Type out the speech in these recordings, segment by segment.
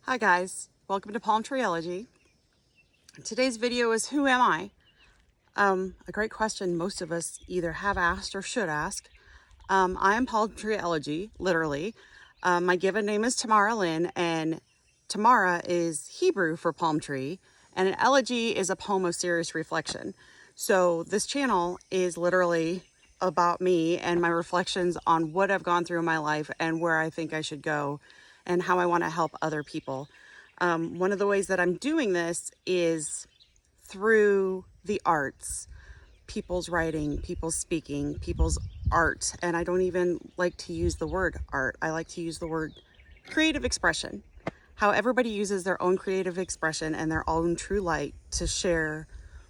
Hi guys, welcome to Palm Tree Elegy. Today's video is Who Am I? A great question most of us either have asked or should ask. I am Palm Tree Elegy, literally. My given name is Tamara Lynn, and Tamara is Hebrew for palm tree, and an elegy is a poem of serious reflection. So this channel is literally about me and my reflections on what I've gone through in my life and where I think I should go and how I want to help other people. One of the ways that I'm doing this is through the arts, people's writing, people's speaking, people's art. And I don't even like to use the word art. I like to use the word creative expression. How everybody uses their own creative expression and their own true light to share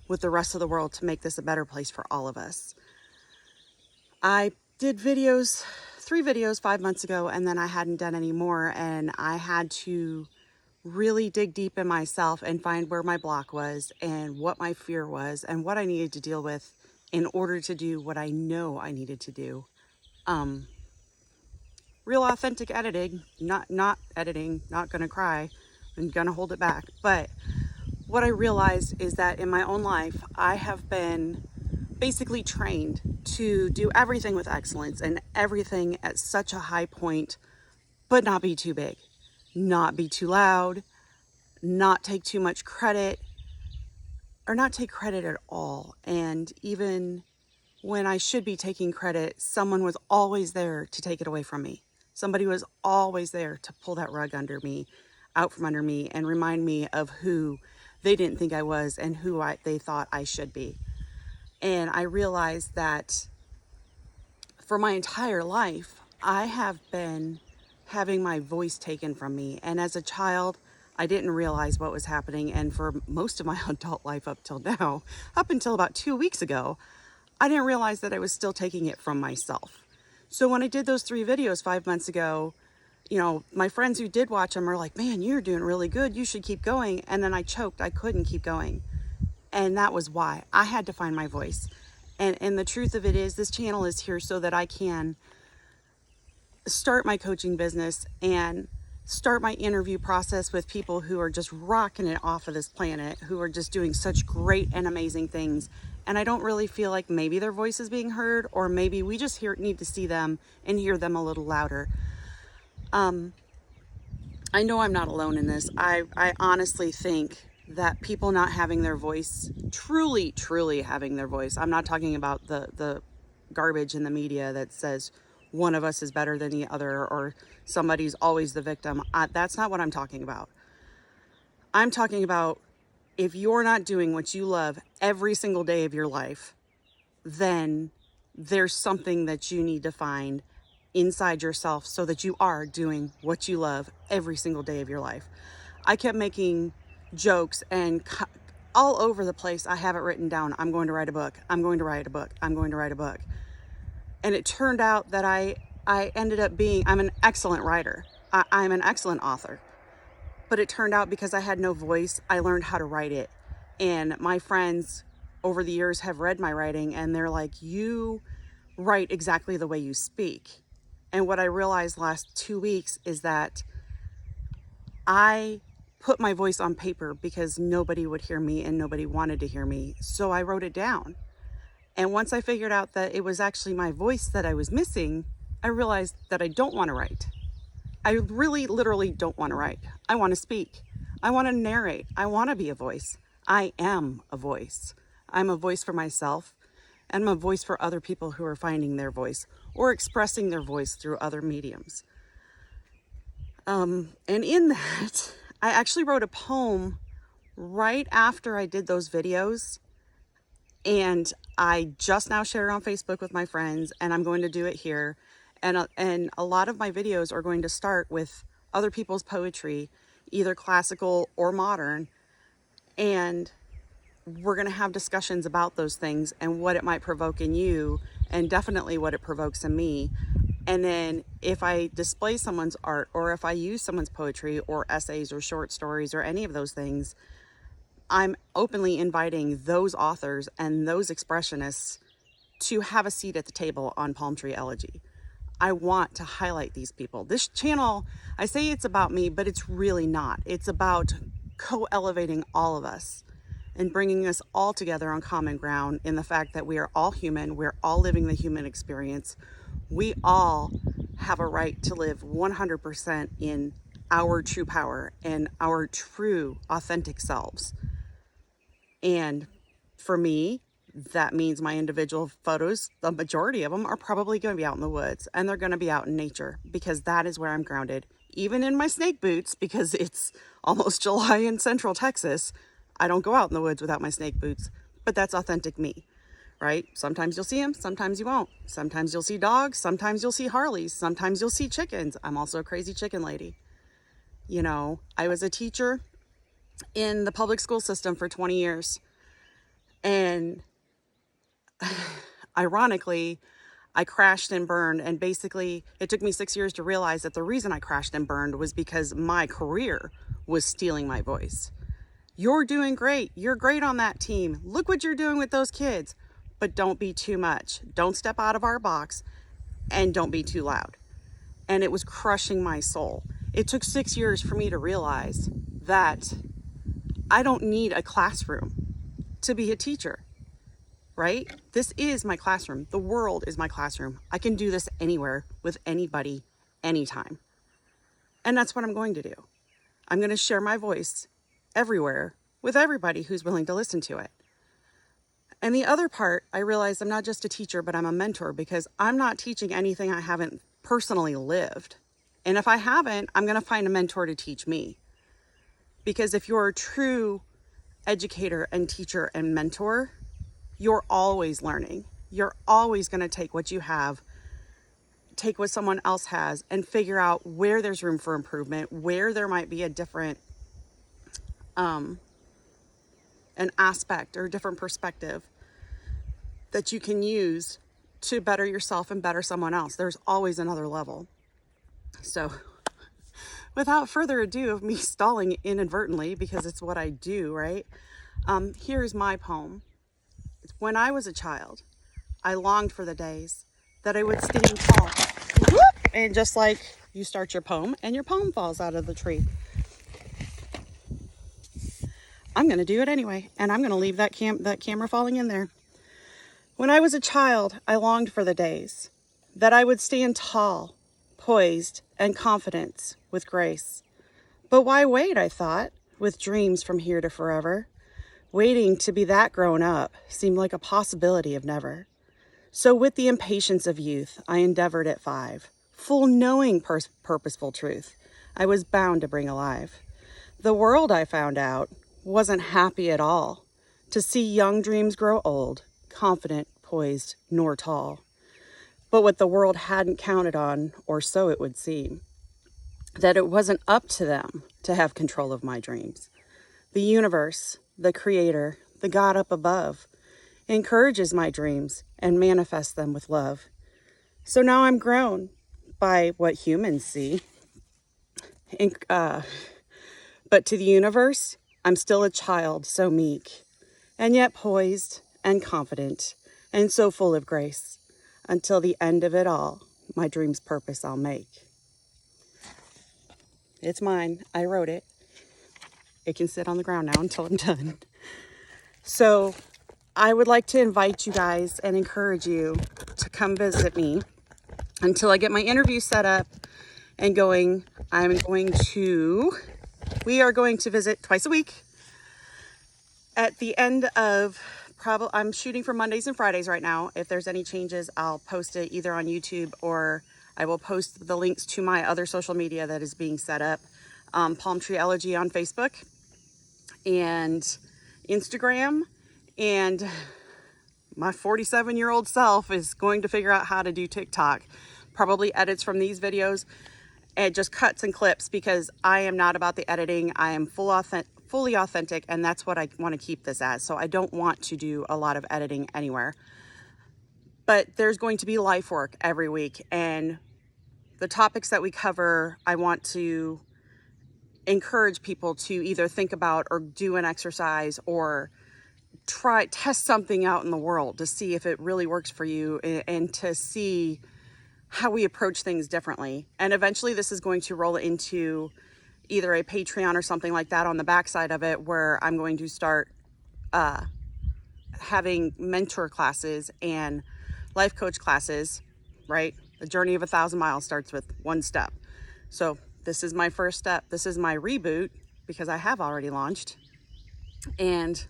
with the rest of the world to make this a better place for all of us. I did videos, 3 videos 5 months ago, and then I hadn't done any more, and I had to really dig deep in myself and find where my block was and what my fear was and what I needed to deal with in order to do what I know I needed to do. Real authentic editing, not editing, not gonna cry, I'm gonna hold it back. But what I realized is that in my own life, I have been basically trained to do everything with excellence and everything at such a high point, but not be too big, not be too loud, not take too much credit, or not take credit at all. And even when I should be taking credit, someone was always there to take it away from me. Somebody was always there to pull that rug out from under me and remind me of who they didn't think I was and who they thought I should be. And I realized that for my entire life, I have been having my voice taken from me. And as a child, I didn't realize what was happening. And for most of my adult life up till now, up until about 2 weeks ago, I didn't realize that I was still taking it from myself. So when I did those 3 videos 5 months ago, you know, my friends who did watch them are like, man, you're doing really good. You should keep going. And then I choked. I couldn't keep going. And that was why I had to find my voice. And the truth of it is, this channel is here so that I can start my coaching business and start my interview process with people who are just rocking it off of this planet, who are just doing such great and amazing things. And I don't really feel like maybe their voice is being heard, or maybe we just need to see them and hear them a little louder. I know I'm not alone in this. I honestly think that people not having their voice, truly having their voice, I'm not talking about the garbage in the media that says one of us is better than the other or somebody's always the victim. That's not what I'm talking about. I'm talking about if you're not doing what you love every single day of your life, then there's something that you need to find inside yourself so that you are doing what you love every single day of your life. I kept making jokes and all over the place. I have it written down. I'm going to write a book. I'm going to write a book. I'm going to write a book. And it turned out that I ended up I'm an excellent writer. I'm an excellent author. But it turned out because I had no voice, I learned how to write it. And my friends over the years have read my writing and they're like, you write exactly the way you speak. And what I realized last 2 weeks is that I put my voice on paper because nobody would hear me and nobody wanted to hear me. So I wrote it down. And once I figured out that it was actually my voice that I was missing, I realized that I don't want to write. I really, literally don't want to write. I want to speak. I want to narrate. I want to be a voice. I am a voice. I'm a voice for myself, and I'm a voice for other people who are finding their voice or expressing their voice through other mediums. And in that, I actually wrote a poem right after I did those videos, and I just now shared it on Facebook with my friends, and I'm going to do it here. And a lot of my videos are going to start with other people's poetry, either classical or modern, and we're going to have discussions about those things and what it might provoke in you, and definitely what it provokes in me. And then if I display someone's art, or if I use someone's poetry or essays or short stories or any of those things, I'm openly inviting those authors and those expressionists to have a seat at the table on Palm Tree Elegy. I want to highlight these people. This channel, I say it's about me, but it's really not. It's about co-elevating all of us and bringing us all together on common ground in the fact that we are all human. We're all living the human experience. We all have a right to live 100% in our true power and our true authentic selves. And for me, that means my individual photos, the majority of them are probably going to be out in the woods, and they're going to be out in nature, because that is where I'm grounded. Even in my snake boots, because it's almost July in Central Texas, I don't go out in the woods without my snake boots, but that's authentic me, right? Sometimes you'll see them, sometimes you won't. Sometimes you'll see dogs, sometimes you'll see Harleys, sometimes you'll see chickens. I'm also a crazy chicken lady. You know, I was a teacher in the public school system for 20 years. And ironically, I crashed and burned. And basically, it took me 6 years to realize that the reason I crashed and burned was because my career was stealing my voice. You're doing great. You're great on that team. Look what you're doing with those kids. But don't be too much. Don't step out of our box, and don't be too loud. And it was crushing my soul. It took 6 years for me to realize that I don't need a classroom to be a teacher, right? This is my classroom. The world is my classroom. I can do this anywhere with anybody, anytime. And that's what I'm going to do. I'm going to share my voice everywhere with everybody who's willing to listen to it. And the other part, I realized I'm not just a teacher, but I'm a mentor, because I'm not teaching anything I haven't personally lived. And if I haven't, I'm going to find a mentor to teach me. Because if you're a true educator and teacher and mentor, you're always learning. You're always going to take what you have, take what someone else has, and figure out where there's room for improvement, where there might be a different an aspect or a different perspective that you can use to better yourself and better someone else. There's always another level. So without further ado of me stalling inadvertently, because it's what I do, right? Here's my poem. When I was a child, I longed for the days that I would stand tall. Whoop! And just like you start your poem and your poem falls out of the tree. I'm going to do it anyway, and I'm going to leave that camera falling in there. When I was a child, I longed for the days that I would stand tall, poised, and confident with grace. But why wait, I thought, with dreams from here to forever? Waiting to be that grown up seemed like a possibility of never. So with the impatience of youth, I endeavored at 5, full knowing purposeful truth I was bound to bring alive. The world, I found out, wasn't happy at all to see young dreams grow old, confident, poised, nor tall. But what the world hadn't counted on, or so it would seem, that it wasn't up to them to have control of my dreams. The universe, the creator, the God up above, encourages my dreams and manifests them with love. So now I'm grown by what humans see. But to the universe, I'm still a child, so meek, and yet poised and confident, and so full of grace. Until the end of it all, my dream's purpose I'll make. It's mine. I wrote it. It can sit on the ground now until I'm done. So I would like to invite you guys and encourage you to come visit me until I get my interview set up and going. We are going to visit twice a week. At the end of I'm shooting for Mondays and Fridays right now. If there's any changes, I'll post it either on YouTube, or I will post the links to my other social media that is being set up. Palm Tree Elegy on Facebook and Instagram. And my 47-year-old self is going to figure out how to do TikTok. Probably edits from these videos and just cuts and clips, because I am not about the editing. I am fully authentic, and that's what I want to keep this as. So I don't want to do a lot of editing anywhere. But there's going to be life work every week, and the topics that we cover, I want to encourage people to either think about or do an exercise or test something out in the world to see if it really works for you, and to see how we approach things differently. And eventually this is going to roll into either a Patreon or something like that on the backside of it, where I'm going to start having mentor classes and life coach classes, right? The journey of 1,000 miles starts with one step. So this is my first step. This is my reboot because I have already launched, and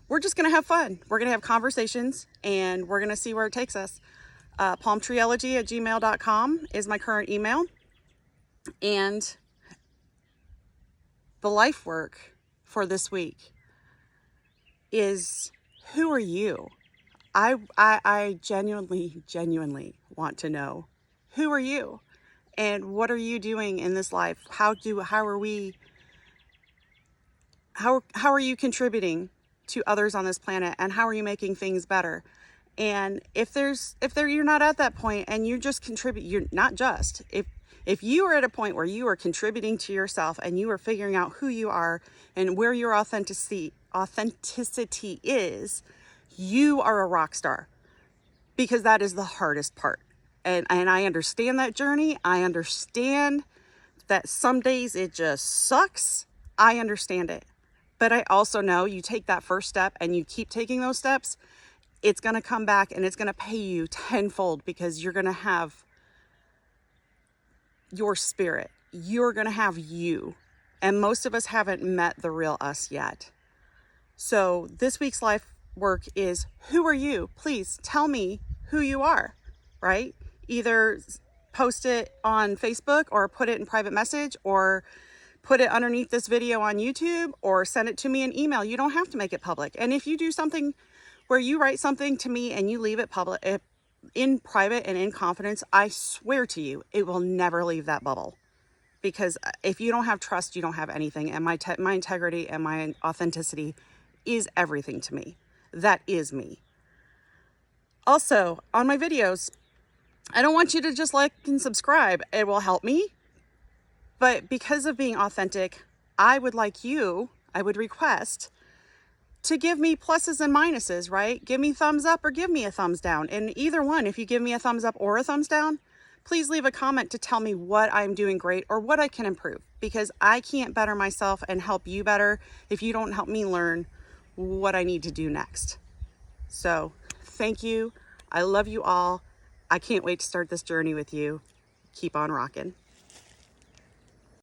we're just going to have fun. We're going to have conversations and we're going to see where it takes us. palmtreeelegy@gmail.com is my current email. And the life work for this week is, who are you? I genuinely want to know, who are you? And what are you doing in this life? How are you contributing to others on this planet, and how are you making things better? And if you're not at that point and you just contribute, you're not just, if you are at a point where you are contributing to yourself and you are figuring out who you are and where your authenticity is, you are a rock star, because that is the hardest part. And I understand that journey. I understand that some days it just sucks. I understand it. But I also know you take that first step and you keep taking those steps, it's going to come back and it's going to pay you tenfold, because you're going to have your spirit. You're going to have you. And most of us haven't met the real us yet. So this week's life work is, who are you? Please tell me who you are, right? Either post it on Facebook or put it in private message, or put it underneath this video on YouTube, or send it to me in email. You don't have to make it public. And if you do something where you write something to me and you leave it public, in private and in confidence, I swear to you, it will never leave that bubble. Because if you don't have trust, you don't have anything. And my integrity and my authenticity is everything to me. That is me. Also, on my videos, I don't want you to just like and subscribe. It will help me. But because of being authentic, I would request to give me pluses and minuses, right? Give me thumbs up or give me a thumbs down. And either one, if you give me a thumbs up or a thumbs down, please leave a comment to tell me what I'm doing great or what I can improve, because I can't better myself and help you better if you don't help me learn what I need to do next. So thank you. I love you all. I can't wait to start this journey with you. Keep on rocking.